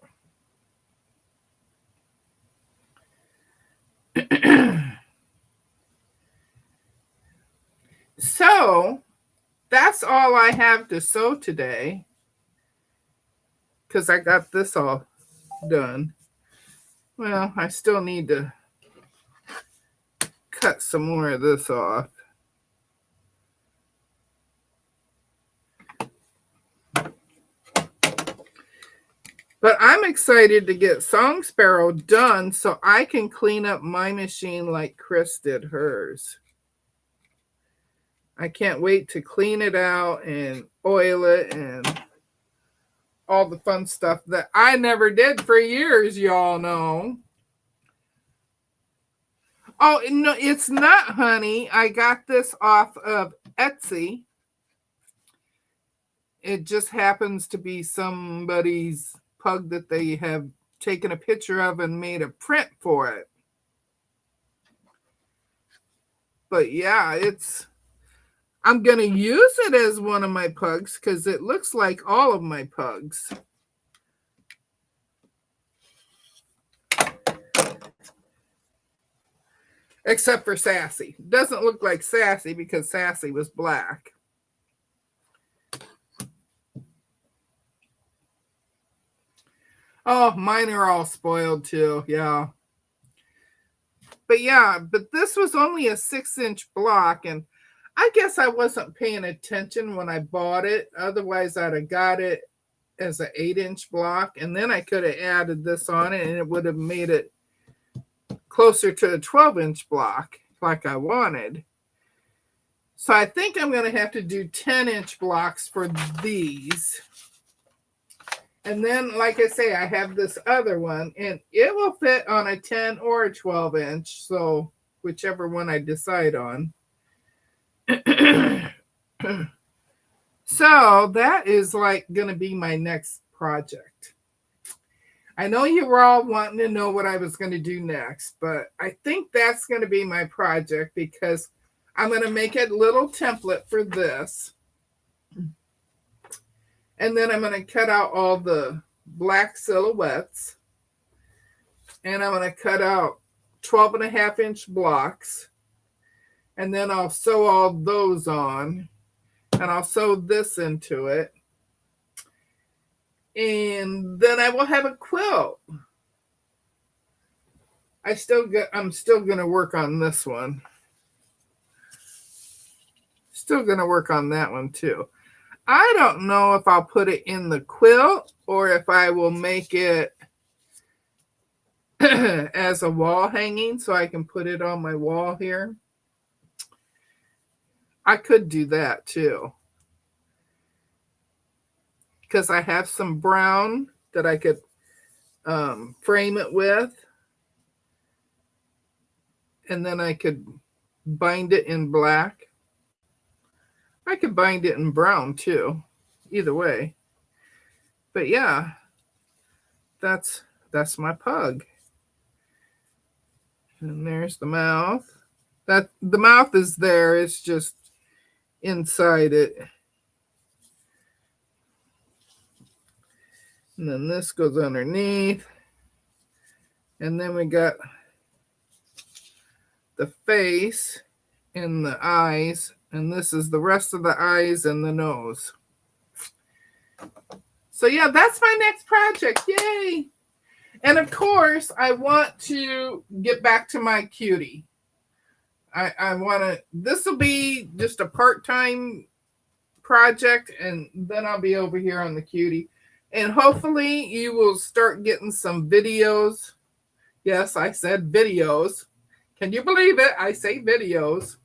So, that's all I have to sew today. Because I got this all done. Well, I still need to cut some more of this off. But I'm excited to get Song Sparrow done so I can clean up my machine like Chris did hers. I can't wait to clean it out and oil it and all the fun stuff that I never did for years, y'all know. Oh, no, it's not honey. I got this off of Etsy. It just happens to be somebody's pug that they have taken a picture of and made a print for it. But yeah, I'm going to use it as one of my pugs because it looks like all of my pugs. Except for Sassy. Doesn't look like Sassy because Sassy was black. Oh, mine are all spoiled too. Yeah. But this was only a 6-inch block, and I guess I wasn't paying attention when I bought it. Otherwise, I'd have got it as an 8-inch block, and then I could have added this on it, and it would have made it closer to a 12-inch block like I wanted. So I think I'm going to have to do 10-inch blocks for these. And then, like I say, I have this other one, and it will fit on a 10 or a 12 inch. So whichever one I decide on. So that is like going to be my next project. I know you were all wanting to know what I was going to do next, but I think that's going to be my project because I'm going to make a little template for this. And then I'm going to cut out all the black silhouettes. And I'm going to cut out 12.5-inch blocks. And then I'll sew all those on. And I'll sew this into it. And then I will have a quilt. I'm still going to work on this one. Still going to work on that one too. I don't know if I'll put it in the quilt or if I will make it as a wall hanging so I can put it on my wall here. I could do that too. Because I have some brown that I could frame it with. And then I could bind it in black. I could bind it in brown too. Either way. But yeah, that's my pug. And there's the mouth. The mouth is there. It's just inside it. And then this goes underneath. And then we got the face and the eyes. And this is the rest of the eyes and the nose. So yeah, that's my next project. Yay! And of course, I want to get back to my cutie. I want to, this will be just a part-time project, and then I'll be over here on the cutie. And hopefully you will start getting some videos. Yes, I said videos. Can you believe it? I say videos.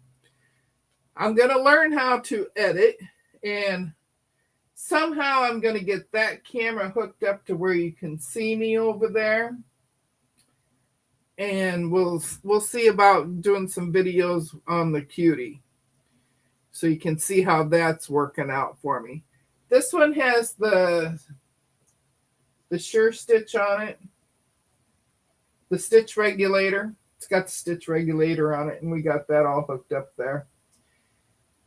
I'm going to learn how to edit, and somehow I'm going to get that camera hooked up to where you can see me over there. And we'll see about doing some videos on the cutie so you can see how that's working out for me. This one has the Sure Stitch on it, the stitch regulator. It's got the stitch regulator on it, and we got that all hooked up there.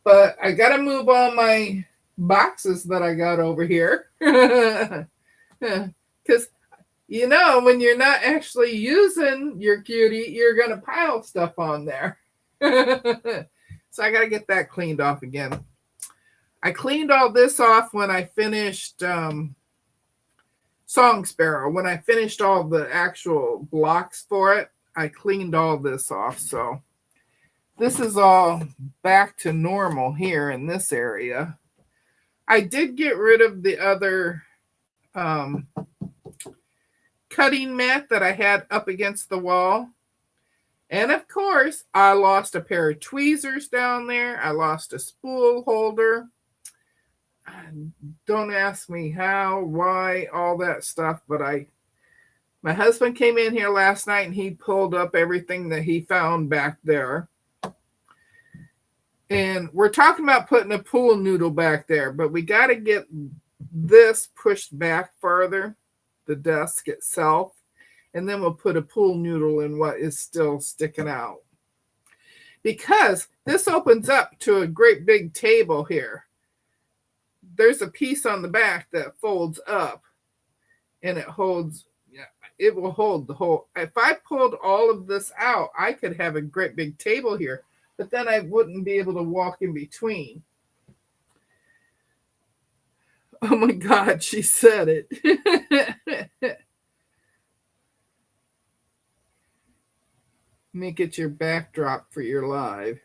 But I got to move all my boxes that I got over here. Because, you know, when you're not actually using your cutie, you're going to pile stuff on there. So I got to get that cleaned off again. I cleaned all this off when I finished Song Sparrow. When I finished all the actual blocks for it, I cleaned all this off. So this is all back to normal here in this area. I did get rid of the other cutting mat that I had up against the wall. And of course, I lost a pair of tweezers down there. I lost a spool holder. Don't ask me how, why, all that stuff, but my husband came in here last night and he pulled up everything that he found back there. And we're talking about putting a pool noodle back there, but we got to get this pushed back further, the desk itself, and then we'll put a pool noodle in what is still sticking out. Because this opens up to a great big table here. There's a piece on the back that folds up, and it holds, it will hold the whole. If I pulled all of this out, I could have a great big table here, but then I wouldn't be able to walk in between. Oh my God, she said it. Make it your backdrop for your live.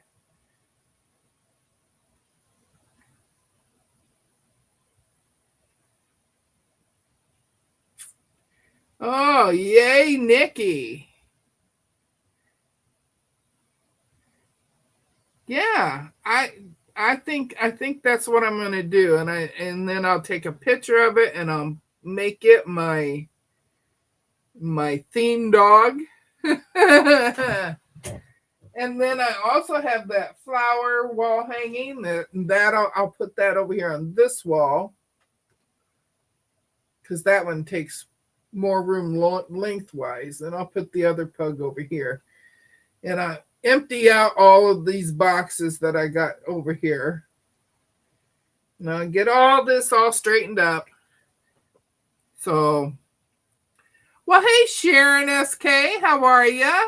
Oh, yay, Nikki. Yeah, I think that's what I'm going to do, and then I'll take a picture of it and I'll make it my theme dog. And then I also have that flower wall hanging. I'll put that over here on this wall, because that one takes more room lengthwise. And I'll put the other pug over here. And I empty out all of these boxes that I got over here. Now get all this all straightened up. So, well, hey, Sharon SK, how are ya?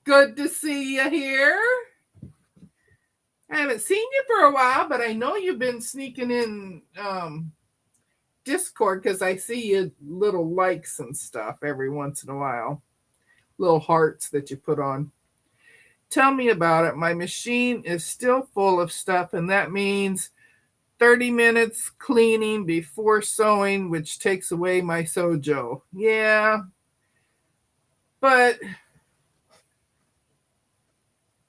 Good to see you here. I haven't seen you for a while, but I know you've been sneaking in Discord, because I see you little likes and stuff every once in a while. Little hearts that you put on. Tell me about it. My machine is still full of stuff, and that means 30 minutes cleaning before sewing, which takes away my sojo. Yeah. But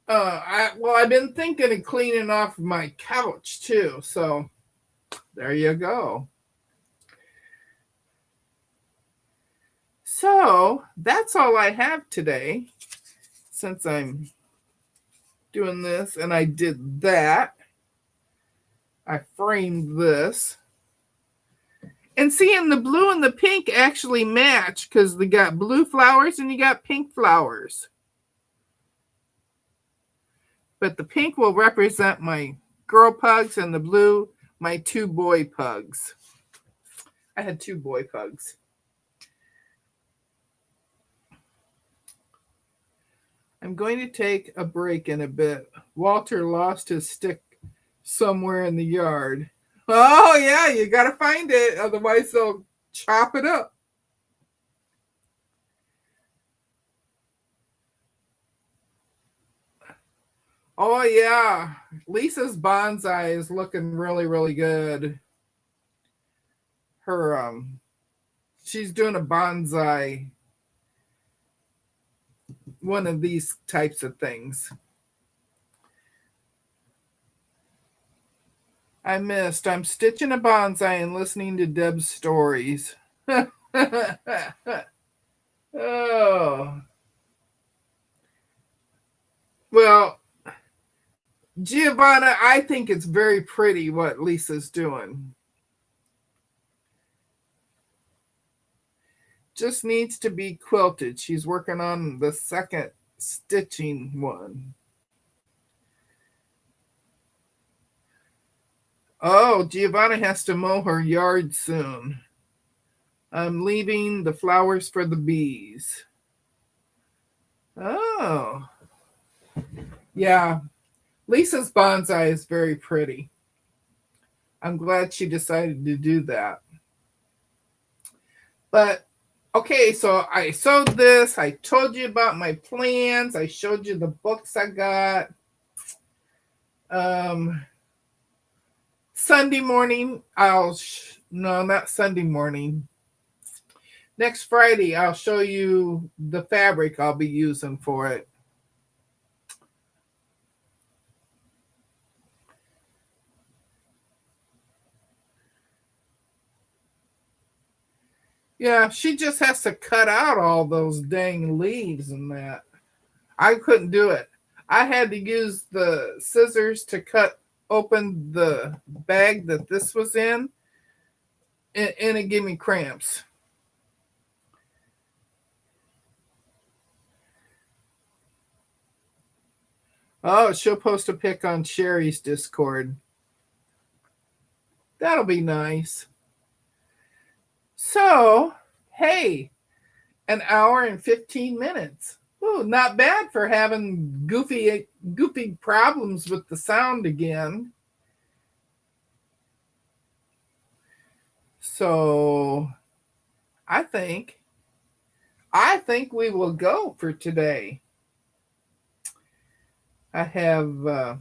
I've been thinking of cleaning off my couch too. So there you go. So that's all I have today, since I'm doing this, and I did that. I framed this. And seeing the blue and the pink actually match, because they got blue flowers and you got pink flowers. But the pink will represent my girl pugs, and the blue, my 2 boy pugs. I had 2 boy pugs. I'm going to take a break in a bit. Walter lost his stick somewhere in the yard. Oh, yeah, you got to find it. Otherwise, they'll chop it up. Oh, yeah. Lisa's bonsai is looking really, really good. She's doing a bonsai, one of these types of things. I'm stitching a bonsai and listening to Deb's stories. Oh. Well, Giovanna, I think it's very pretty what Lisa's doing. Just needs to be quilted. She's working on the second stitching one. Oh, Giovanna has to mow her yard soon. I'm leaving the flowers for the bees. Oh. Yeah. Lisa's bonsai is very pretty. I'm glad she decided to do that. But, okay, so I sewed this. I told you about my plans. I showed you the books I got. Sunday morning, no, not Sunday morning. Next Friday, I'll show you the fabric I'll be using for it. Yeah, she just has to cut out all those dang leaves and that. I couldn't do it. I had to use the scissors to cut open the bag that this was in, and it gave me cramps. Oh, she'll post a pic on Sherry's Discord. That'll be nice. So, hey, an hour and 15 minutes. Ooh, not bad for having goofy problems with the sound again. So, I think we will go for today. I have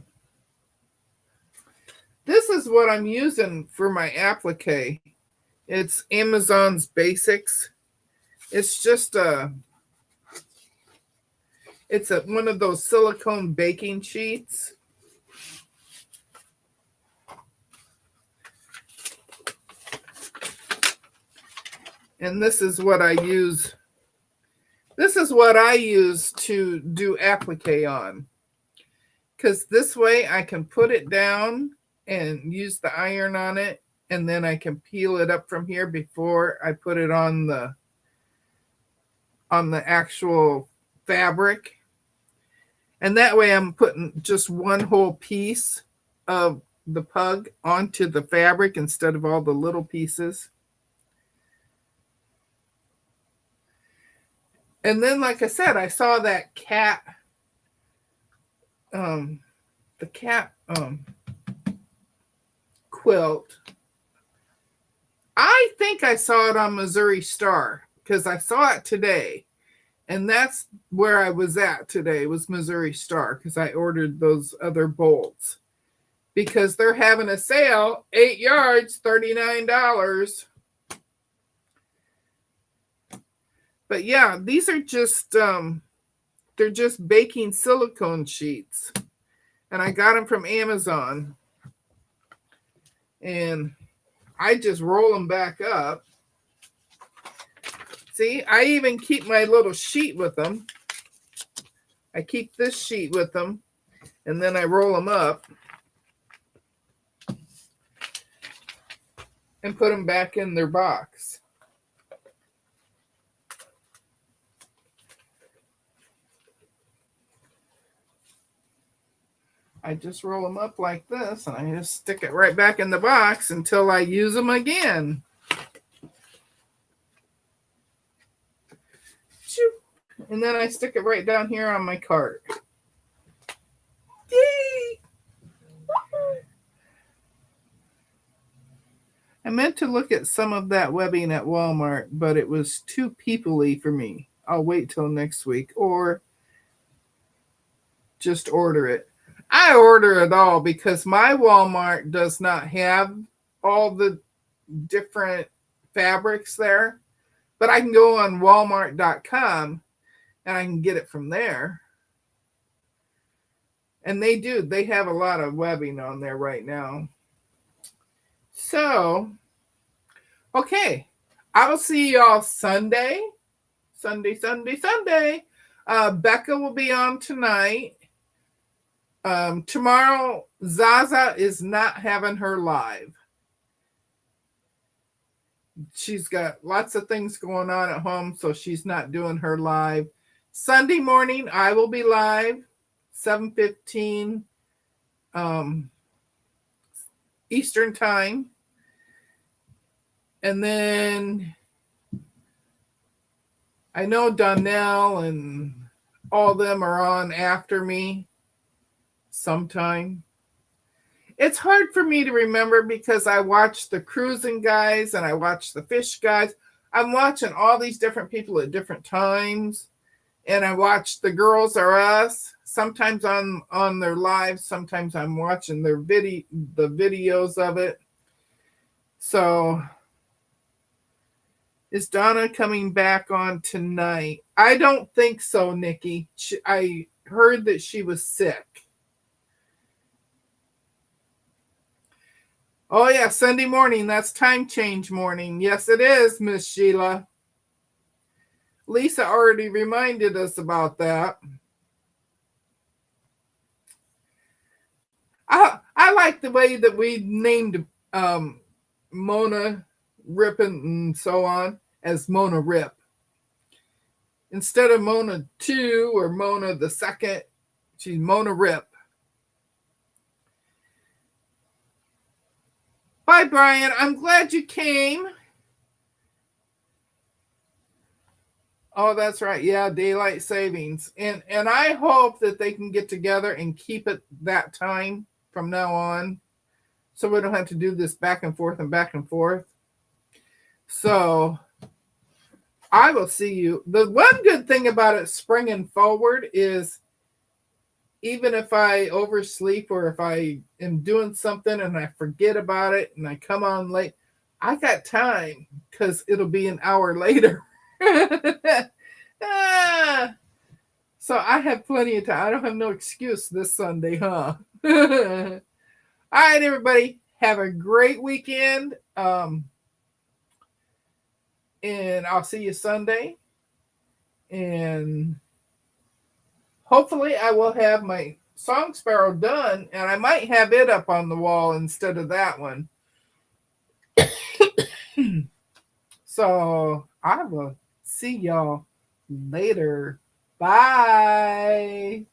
this is what I'm using for my applique. It's Amazon's Basics. It's just one of those silicone baking sheets. And this is what I use. This is what I use to do applique on. Because this way I can put it down and use the iron on it. And then I can peel it up from here before I put it on the actual fabric. And that way I'm putting just one whole piece of the pug onto the fabric instead of all the little pieces. And then, like I said, I saw that cat, the cat quilt. I think I saw it on Missouri Star because I saw it today. And that's where I was at today, was Missouri Star, because I ordered those other bolts. Because they're having a sale, 8 yards, $39. But yeah, these are just, they're just baking silicone sheets. And I got them from Amazon. And I just roll them back up. See, I even keep my little sheet with them. I keep this sheet with them. And then I roll them up. And put them back in their box. I just roll them up like this, and I just stick it right back in the box until I use them again. And then I stick it right down here on my cart. Yay! I meant to look at some of that webbing at Walmart, but it was too people-y for me. I'll wait till next week or just order it. I order it all because my Walmart does not have all the different fabrics there, but I can go on walmart.com and I can get it from there. And they do. They have a lot of webbing on there right now. So, okay. I will see y'all Sunday. Sunday. Becca will be on tonight. Tomorrow, Zaza is not having her live. She's got lots of things going on at home, so she's not doing her live. Sunday morning, I will be live, 7:15 Eastern Time. And then I know Donnell and all of them are on after me sometime. It's hard for me to remember because I watch the cruising guys and I watch the fish guys. I'm watching all these different people at different times. And I watch the Girls Are Us, sometimes on their lives, sometimes I'm watching the videos of it. So, is Donna coming back on tonight? I don't think so, Nikki. I heard that she was sick. Oh, yeah, Sunday morning. That's time change morning. Yes, it is, Miss Sheila. Lisa already reminded us about that. I like the way that we named Mona Rippin and so on as Mona Rip. Instead of Mona 2 or Mona the second, she's Mona Rip. Bye, Brian. I'm glad you came. Oh, that's right. Yeah, daylight savings. And I hope that they can get together and keep it that time from now on so we don't have to do this back and forth and back and forth. So I will see you. The one good thing about it springing forward is even if I oversleep or if I am doing something and I forget about it and I come on late, I got time because it'll be an hour later. So I have plenty of time. I don't have no excuse this Sunday, huh? All right, everybody. Have a great weekend. And I'll see you Sunday. And hopefully I will have my song sparrow done, and I might have it up on the wall instead of that one. So I will see y'all later. Bye.